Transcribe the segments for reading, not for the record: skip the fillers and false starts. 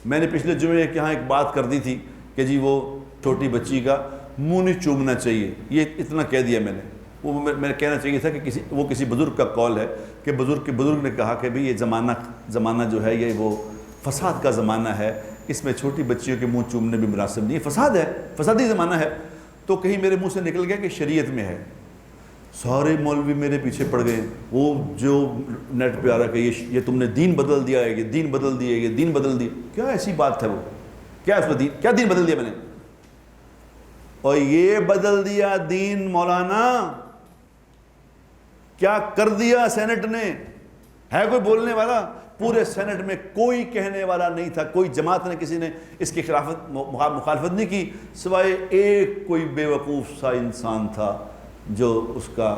میں نے پچھلے جمعے یہاں ایک بات کر دی تھی کہ جی وہ چھوٹی بچی کا منہ نہیں چومنا چاہیے، یہ اتنا کہہ دیا میں نے. وہ میں نے کہنا چاہیے تھا کہ کسی بزرگ کا قول ہے کہ بزرگ نے کہا کہ بھئی یہ زمانہ جو ہے یہ وہ فساد کا زمانہ ہے، اس میں چھوٹی بچیوں کے منہ چومنے بھی مناسب نہیں ہے، فساد ہے، فسادی زمانہ ہے. تو کہیں میرے منہ سے نکل گیا کہ شریعت میں ہے. سارے مولوی میرے پیچھے پڑ گئے، وہ جو نیٹ پہ آ رہا کہ یہ تم نے دین بدل دیا ہے، یہ دین بدل دیا، یہ دین بدل دیا. کیا ایسی بات ہے وہ؟ کیا اس میں کیا دین بدل دیا میں نے؟ اور یہ بدل دیا دین مولانا، کیا کر دیا سینٹ نے؟ ہے کوئی بولنے والا؟ پورے سینٹ میں کوئی کہنے والا نہیں تھا، کوئی جماعت نے کسی نے اس کی مخالفت نہیں کی، سوائے ایک کوئی بے وقوف سا انسان تھا جو اس کا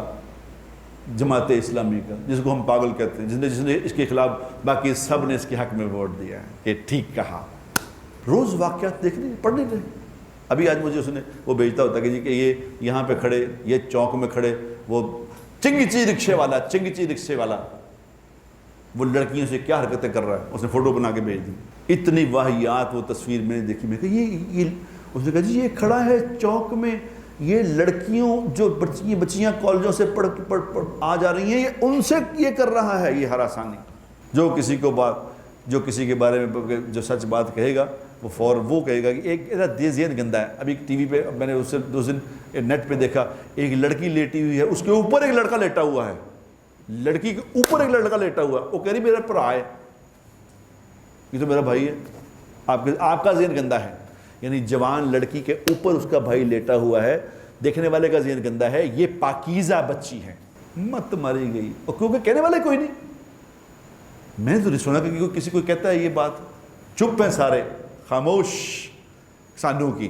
جماعت اسلامی کا، جس کو ہم پاگل کہتے ہیں، جس نے اس کے خلاف، باقی سب نے اس کے حق میں ووٹ دیا ہے کہ ٹھیک کہا. روز واقعات دیکھ رہے پڑھ نہیں رہے. ابھی آج مجھے اس نے وہ بھیجتا ہوتا کہ جی کہ یہ یہاں پہ کھڑے، یہ چوک میں کھڑے، وہ چنگچی رکشے والا وہ لڑکیوں سے کیا حرکتیں کر رہا ہے، اس نے فوٹو بنا کے بھیج دی. اتنی واہیات وہ تصویر میں نے دیکھی. میں کہ یہ اس نے کہا جی یہ کھڑا ہے چوک میں، یہ لڑکیوں جو بچیاں کالجوں سے پڑھ آ جا رہی ہیں، یہ ان سے یہ کر رہا ہے یہ ہراسانی. جو کسی کے بارے میں جو سچ بات کہے گا وہ کہے گا کہ ایک ذہن گندا ہے. ابھی ٹی وی پہ میں نے اس سے 2 دن نیٹ پہ دیکھا، ایک لڑکی لیٹی ہوئی ہے، اس کے اوپر ایک لڑکا لیٹا ہوا ہے، لڑکی کے اوپر ایک لڑکا لیٹا ہوا ہے. وہ کہہ رہی میرا بھرا ہے، یہ تو میرا بھائی ہے. آپ کا ذہن گندا ہے، یعنی جوان لڑکی کے اوپر اس کا بھائی لیٹا ہوا ہے، دیکھنے والے کا ذہن گندا ہے. یہ پاکیزہ بچی ہے، مت ماری گئی. اور کیونکہ کہنے والے کوئی نہیں. میں نے تو نہیں سنا کہ کسی کو کہتا ہے یہ بات. چپ ہیں سارے، خاموش سانو کی.